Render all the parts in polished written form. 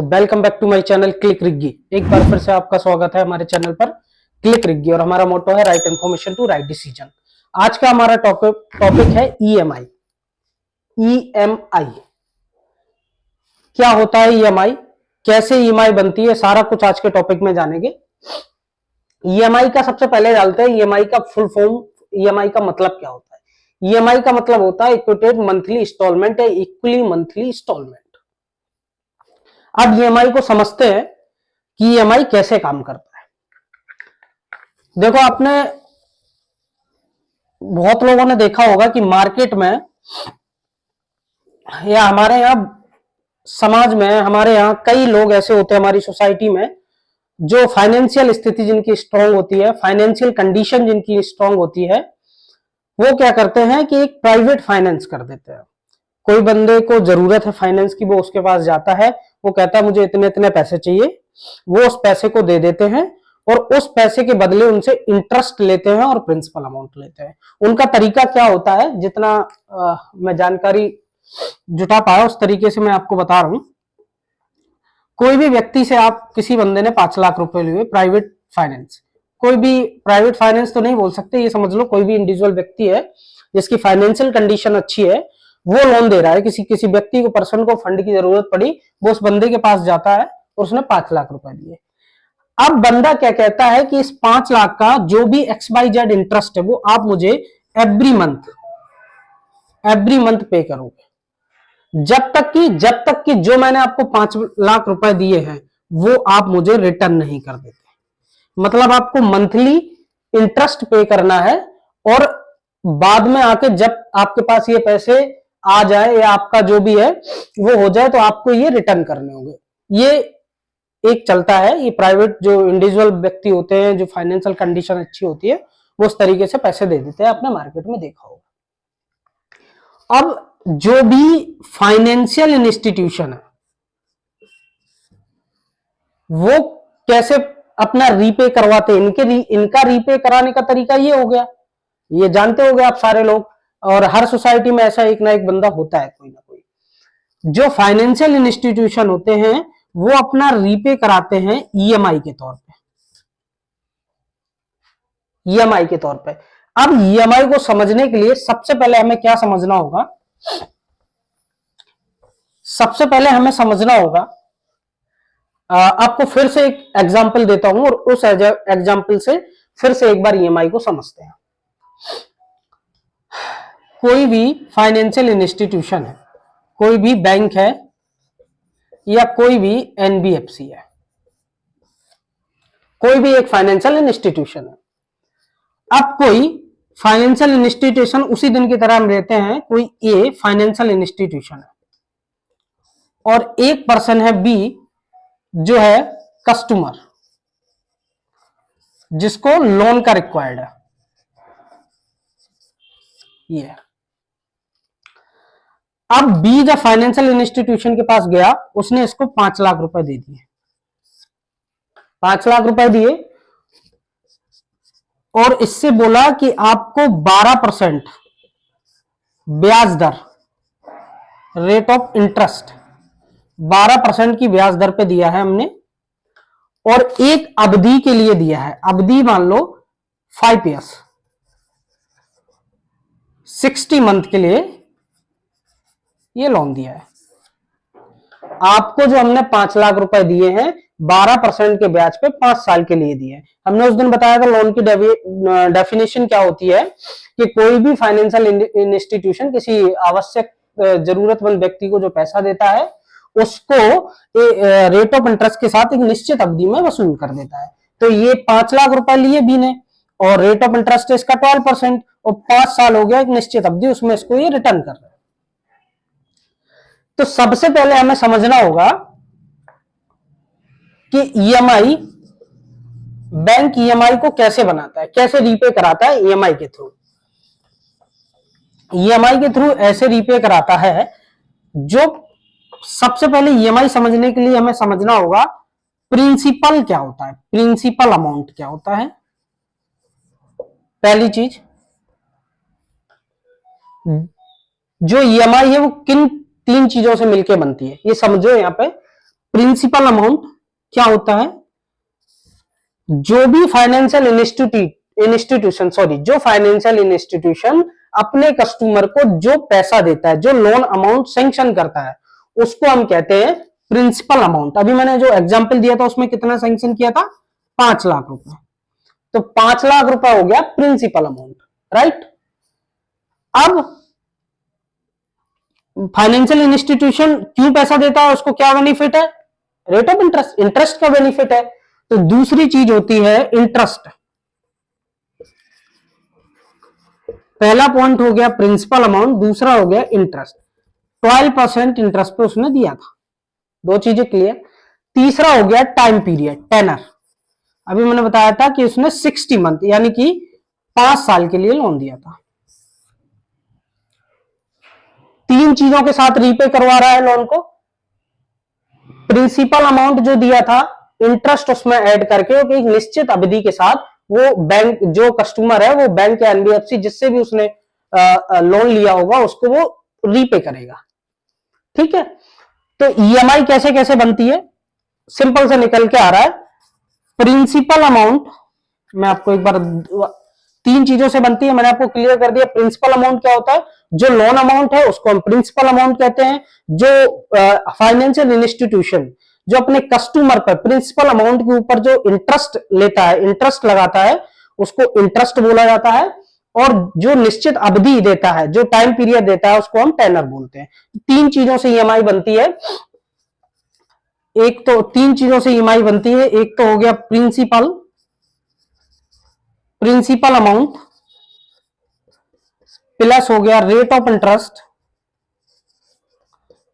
Welcome back to my channel click Riggy. एक बार फिर से आपका स्वागत है हमारे चैनल पर क्लिक रिग्गी और हमारा मोटो है right information to right decision. आज का हमारा टॉपिक है ईएमआई। ईएमआई क्या होता है, ईएमआई कैसे ईएमआई बनती है, सारा कुछ आज के टॉपिक में जानेंगे। ईएमआई का सबसे पहले डालते हैं ईएमआई का फुल फॉर्म। ईएमआई का मतलब क्या होता है? ईएमआई का मतलब होता है इक्विटेड मंथली इंस्टॉलमेंट या इक्वली मंथली इंस्टॉलमेंट। अब ईएमआई को समझते हैं कि ईएमआई कैसे काम करता है। देखो, आपने बहुत लोगों ने देखा होगा कि मार्केट में या हमारे यहाँ समाज में, हमारे यहाँ कई लोग ऐसे होते हैं हमारी सोसाइटी में जो फाइनेंशियल स्थिति जिनकी स्ट्रांग होती है, फाइनेंशियल कंडीशन जिनकी स्ट्रांग होती है, वो क्या करते हैं कि एक प्राइवेट फाइनेंस कर देते हैं। कोई बंदे को जरूरत है फाइनेंस की, वो उसके पास जाता है, वो कहता है मुझे इतने इतने पैसे चाहिए, वो उस पैसे को दे देते हैं और उस पैसे के बदले उनसे इंटरेस्ट लेते हैं और प्रिंसिपल अमाउंट लेते हैं। उनका तरीका क्या होता है, जितना मैं जानकारी जुटा पाया उस तरीके से मैं आपको बता रहा हूं। कोई भी व्यक्ति से आप, किसी बंदे ने 5 लाख रुपए लिए प्राइवेट फाइनेंस, कोई भी प्राइवेट फाइनेंस तो नहीं बोल सकते, ये समझ लो कोई भी इंडिविजुअल व्यक्ति है जिसकी फाइनेंशियल कंडीशन अच्छी है, वो लोन दे रहा है। किसी व्यक्ति को, पर्सन को फंड की जरूरत पड़ी, वो उस बंदे के पास जाता है और उसने 5 लाख रुपए दिए। अब बंदा क्या कहता है कि इस 5 लाख का जो भी XYZ इंटरेस्ट है वो आप मुझे एवरी मंथ पे करोगे, जब तक कि जो मैंने आपको 5 लाख रुपए दिए हैं वो आप मुझे रिटर्न नहीं कर देते। मतलब आपको मंथली इंटरेस्ट पे करना है और बाद में आके जब आपके पास ये पैसे आ जाए या आपका जो भी है वो हो जाए तो आपको ये रिटर्न करने होंगे। ये एक चलता है, ये प्राइवेट जो इंडिविजुअल व्यक्ति होते हैं, जो फाइनेंशियल कंडीशन अच्छी होती है, वो उस तरीके से पैसे दे देते हैं। आपने मार्केट में देखा होगा। अब जो भी फाइनेंशियल इंस्टीट्यूशन है वो कैसे अपना रीपे करवाते हैं, इनका रीपे कराने का तरीका ये हो गया, ये जानते होंगे आप सारे लोग, और हर सोसाइटी में ऐसा एक ना एक बंदा होता है, कोई ना कोई। जो फाइनेंशियल इंस्टीट्यूशन होते हैं वो अपना रीपे कराते हैं ईएमआई के तौर पे। ईएमआई के तौर पे। अब ईएमआई को समझने के लिए सबसे पहले हमें क्या समझना होगा? सबसे पहले हमें समझना होगा, आपको फिर से एक एग्जांपल देता हूं और उस एग्जांपल से फिर से एक बार ईएमआई को समझते हैं। कोई भी फाइनेंशियल इंस्टीट्यूशन है, कोई भी बैंक है या कोई भी एनबीएफसी है, कोई भी एक फाइनेंशियल इंस्टीट्यूशन है। अब कोई फाइनेंशियल इंस्टीट्यूशन उसी दिन की तरह हम लेते हैं, कोई ए फाइनेंशियल इंस्टीट्यूशन है और एक पर्सन है बी जो है कस्टमर, जिसको लोन का रिक्वायर्ड है। ये अब बी जब फाइनेंशियल इंस्टीट्यूशन के पास गया, उसने इसको 5 लाख रुपए दे दिए। 5 लाख रुपए दिए और इससे बोला कि आपको 12% ब्याज दर, रेट ऑफ इंटरेस्ट 12% की ब्याज दर पे दिया है हमने और एक अवधि के लिए दिया है। अवधि मान लो 5 years, 60 मंथ के लिए ये लोन दिया है। आपको जो हमने 5 लाख रुपए दिए हैं 12% के ब्याज पे 5 साल के लिए दिए। हमने उस दिन बताया था लोन की डेफिनेशन क्या होती है कि कोई भी फाइनेंशियल इंस्टीट्यूशन किसी आवश्यक जरूरतमंद व्यक्ति को जो पैसा देता है उसको रेट ऑफ इंटरेस्ट के साथ एक निश्चित अवधि में वसूल कर देता है। तो ये 5 लाख रुपए लिए बी ने और रेट ऑफ इंटरेस्ट इसका 12% और 5 साल हो गया एक निश्चित अवधि, उसमें इसको ये रिटर्न कर रहा है। तो सबसे पहले हमें समझना होगा कि ईएमआई, बैंक ईएमआई को कैसे बनाता है, कैसे रीपे कराता है ईएमआई के थ्रू। ईएमआई के थ्रू ऐसे रीपे कराता है, जो सबसे पहले ईएमआई समझने के लिए हमें समझना होगा प्रिंसिपल क्या होता है, प्रिंसिपल अमाउंट क्या होता है। पहली चीज, जो ईएमआई है वो किन 3 चीजों से मिलकर बनती है, ये समझो। यहां पे प्रिंसिपल अमाउंट क्या होता है, जो भी फाइनेंशियल इंस्टीट्यूशन अपने कस्टमर को जो पैसा देता है, जो लोन अमाउंट सैंक्शन करता है, उसको हम कहते हैं प्रिंसिपल अमाउंट। अभी मैंने जो एग्जांपल दिया था उसमें कितना सैंक्शन किया था, 5 लाख रुपए, तो 5 लाख रुपए हो गया प्रिंसिपल अमाउंट, राइट। अब फाइनेंशियल इंस्टीट्यूशन क्यों पैसा देता है, उसको क्या बेनिफिट है, रेट ऑफ इंटरेस्ट, इंटरेस्ट का बेनिफिट है। तो दूसरी चीज होती है इंटरेस्ट। पहला पॉइंट हो गया प्रिंसिपल अमाउंट, दूसरा हो गया इंटरेस्ट। 12% इंटरेस्ट पे उसने दिया था, दो चीजें क्लियर। तीसरा हो गया टाइम पीरियड, टेनर। अभी मैंने बताया था कि उसने 60 मंथ यानी कि 5 साल के लिए लोन दिया था। 3 चीजों के साथ रीपे करवा रहा है लोन को। प्रिंसिपल अमाउंट जो दिया था, इंटरेस्ट उसमें ऐड करके एक निश्चित अवधि के साथ वो बैंक, जो कस्टमर है वो बैंक या एनबीएफसी जिससे भी उसने लोन लिया होगा उसको वो रीपे करेगा, ठीक है। तो ईएमआई कैसे कैसे बनती है, सिंपल से निकल के आ रहा है। प्रिंसिपल अमाउंट मैं आपको एक बार 3 चीजों से बनती है, मैंने आपको क्लियर कर दिया। प्रिंसिपल अमाउंट क्या होता है, जो लोन अमाउंट है उसको हम प्रिंसिपल अमाउंट कहते हैं। जो फाइनेंशियल इंस्टीट्यूशन जो अपने कस्टमर पर प्रिंसिपल अमाउंट के ऊपर जो इंटरेस्ट लेता है, इंटरेस्ट लगाता है, उसको इंटरेस्ट बोला जाता है। और जो निश्चित अवधि देता है, जो टाइम पीरियड देता है, उसको हम टेनर बोलते हैं। 3 चीजों से ईएमआई बनती है। एक तो 3 चीजों से ईएमआई बनती है, एक तो हो गया प्रिंसिपल अमाउंट, प्लस हो गया रेट ऑफ इंटरेस्ट,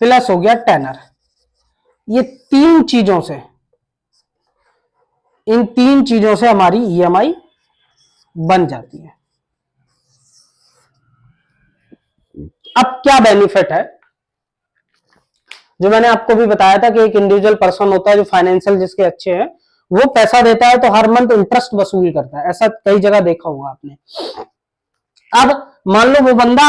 प्लस हो गया टेनर। ये 3 चीजों से, इन 3 चीजों से हमारी ईएमआई बन जाती है। अब क्या बेनिफिट है, जो मैंने आपको भी बताया था कि एक इंडिविजुअल पर्सन होता है जो फाइनेंशियल जिसके अच्छे हैं, वो पैसा देता है तो हर मंथ इंटरेस्ट वसूल करता है। ऐसा कई जगह देखा होगा आपने। अब मान लो वो बंदा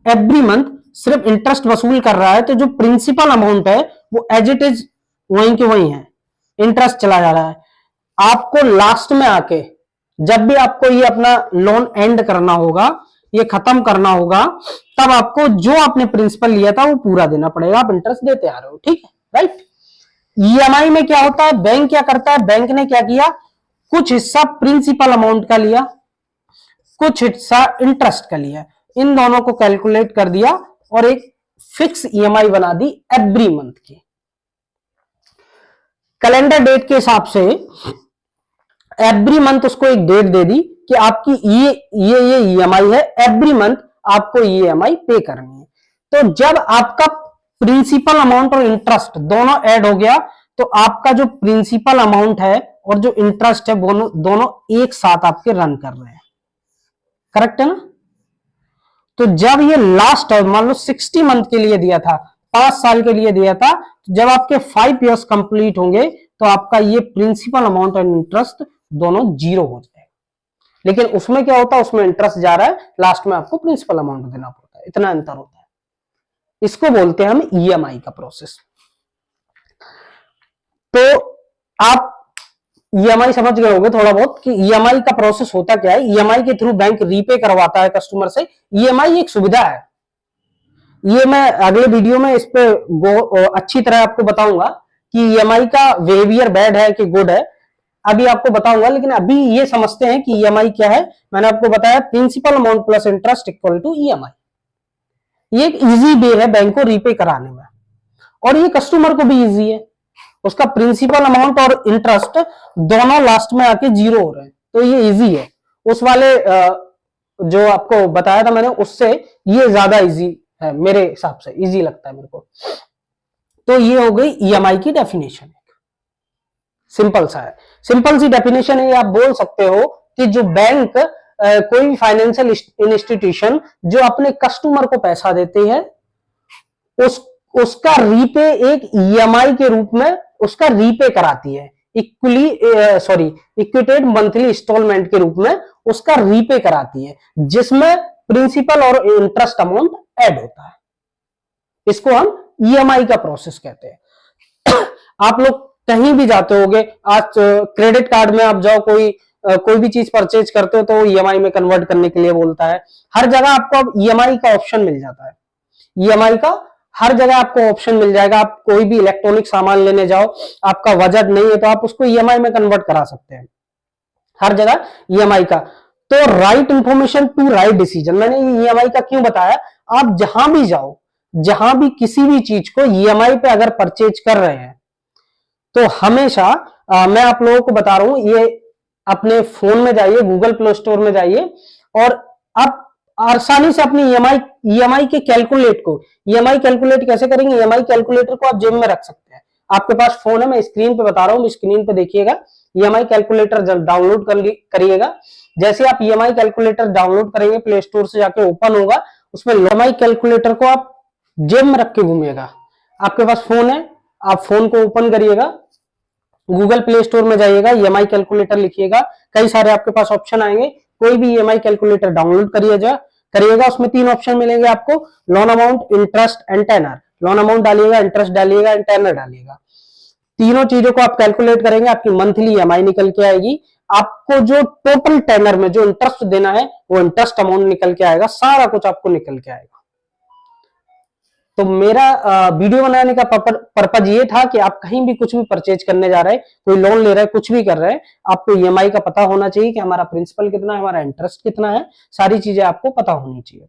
एवरी मंथ सिर्फ इंटरेस्ट वसूल कर रहा है, तो जो प्रिंसिपल अमाउंट है वो एज इट इज वहीं के वहीं है, इंटरेस्ट चला जा रहा है। आपको लास्ट में आके जब भी आपको ये अपना लोन एंड करना होगा, ये खत्म करना होगा, तब आपको जो आपने प्रिंसिपल लिया था वो पूरा देना पड़ेगा। आप इंटरेस्ट देते आ रहे हो, ठीक है, राइट। ईएमआई में क्या होता है, बैंक क्या करता है, बैंक ने क्या किया, कुछ हिस्सा प्रिंसिपल अमाउंट का लिया, कुछ हिस्सा इंटरेस्ट का लिया, इन दोनों को कैलकुलेट कर दिया और एक फिक्स ईएमआई बना दी एवरी मंथ की। कैलेंडर डेट के हिसाब से एवरी मंथ उसको एक डेट दे दी कि आपकी ये ईएमआई है, एवरी मंथ आपको ईएमआई पे करनी है। तो जब आपका प्रिंसिपल अमाउंट और इंटरेस्ट दोनों ऐड हो गया, तो आपका जो प्रिंसिपल अमाउंट है और जो इंटरेस्ट है दोनों एक साथ आपके रन कर रहे हैं, करेक्ट है ना। तो जब ये लास्ट मान लो 60 मंथ के लिए दिया था, 5 साल के लिए दिया था, जब आपके 5 इयर्स कंप्लीट होंगे तो आपका ये प्रिंसिपल अमाउंट और इंटरेस्ट दोनों जीरो हो जाएगा। लेकिन उसमें क्या होता है, उसमें इंटरेस्ट जा रहा है, लास्ट में आपको प्रिंसिपल अमाउंट देना पड़ता है, इतना अंतर होता है। इसको बोलते हैं हम ईएमआई का प्रोसेस। तो आप ईएमआई समझ गए होंगे थोड़ा बहुत कि ईएमआई का प्रोसेस होता क्या है। ईएमआई के थ्रू बैंक रीपे करवाता है कस्टमर से। ईएमआई एक सुविधा है, ये मैं अगले वीडियो में इस पे अच्छी तरह आपको बताऊंगा कि ईएमआई का बिहेवियर बैड है कि गुड है, अभी आपको बताऊंगा। लेकिन अभी ये समझते हैं कि ईएमआई क्या है। मैंने आपको बताया principal amount plus interest equal to EMI. ये एक इजी वे है बैंक को रीपे कराने में, और ये कस्टमर को भी इजी है। उसका प्रिंसिपल अमाउंट और इंटरेस्ट दोनों लास्ट में आके जीरो हो रहे हैं, तो ये इजी है। उस वाले जो आपको बताया था मैंने, उससे ये ज्यादा इजी है, मेरे हिसाब से इजी लगता है मेरे को। तो ये हो गई ईएमआई की डेफिनेशन, सिंपल सा है, सिंपल सी डेफिनेशन है। आप बोल सकते हो कि जो बैंक कोई भी फाइनेंशियल इंस्टीट्यूशन जो अपने कस्टमर को पैसा देते हैं, उसका रीपे एक ईएमआई के रूप में उसका रीपे कराती है, इक्विटेड मंथली इंस्टॉलमेंट के रूप में उसका रीपे कराती है, जिसमें प्रिंसिपल और इंटरेस्ट अमाउंट ऐड होता है। इसको हम ईएमआई का प्रोसेस कहते हैं। आप लोग कहीं भी जाते होगे, आज क्रेडिट कार्ड में आप जाओ, कोई भी चीज परचेज करते हो तो ईएमआई में कन्वर्ट करने के लिए बोलता है। हर जगह आपको अब ईएमआई का ऑप्शन मिल जाता है। ईएमआई का हर जगह आपको ऑप्शन मिल जाएगा। आप कोई भी इलेक्ट्रॉनिक सामान लेने जाओ, आपका बजट नहीं है तो आप उसको ईएमआई में कन्वर्ट करा सकते हैं। हर जगह ईएमआई का। तो right information to right decision, मैंने ईएमआई का क्यों बताया, आप जहां भी जाओ, जहां भी किसी भी चीज को ईएमआई पे अगर परचेज कर रहे हैं तो हमेशा मैं आप लोगों को बता रहा हूं, ये अपने फोन में जाइए, गूगल प्ले स्टोर में जाइए और आप आसानी से अपनी ईएमआई के कैलकुलेट को, ईएमआई कैलकुलेट कैसे करेंगे, ईएमआई कैलकुलेटर को आप जेब में रख सकते हैं। आपके पास फोन है, मैं स्क्रीन पे बता रहा हूं, स्क्रीन पे देखिएगा, ईएमआई कैलकुलेटर डाउनलोड करिएगा। जैसे आप ईएमआई कैलकुलेटर डाउनलोड करेंगे, प्ले स्टोर से जाके ओपन होगा, उसमें ईएमआई कैलकुलेटर को आप जेब में रख के घूमिएगा। आपके पास फोन है, आप फोन को ओपन करिएगा, गूगल प्ले स्टोर में जाइएगा, ईएमआई कैलकुलेटर लिखिएगा, कई सारे आपके पास ऑप्शन आएंगे, कोई भी ईएमआई कैलकुलेटर डाउनलोड करिएगा। उसमें 3 ऑप्शन मिलेंगे आपको, loan amount, interest and tenure. Loan amount डालिएगा, इंटरेस्ट डालिएगा एंड टेनर डालिएगा। तीनों चीजों को आप कैलकुलेट करेंगे, आपकी मंथली ईएमआई निकल के आएगी। आपको जो टोटल टेनर में जो इंटरेस्ट देना है वो इंटरेस्ट अमाउंट निकल के आएगा, सारा कुछ आपको निकल के आएगा। तो मेरा वीडियो बनाने का पर्पज ये था कि आप कहीं भी कुछ भी परचेज करने जा रहे हैं, कोई लोन ले रहे हैं, कुछ भी कर रहे हैं, आपको ईएमआई का पता होना चाहिए कि हमारा प्रिंसिपल कितना है, हमारा इंटरेस्ट कितना है, सारी चीजें आपको पता होनी चाहिए।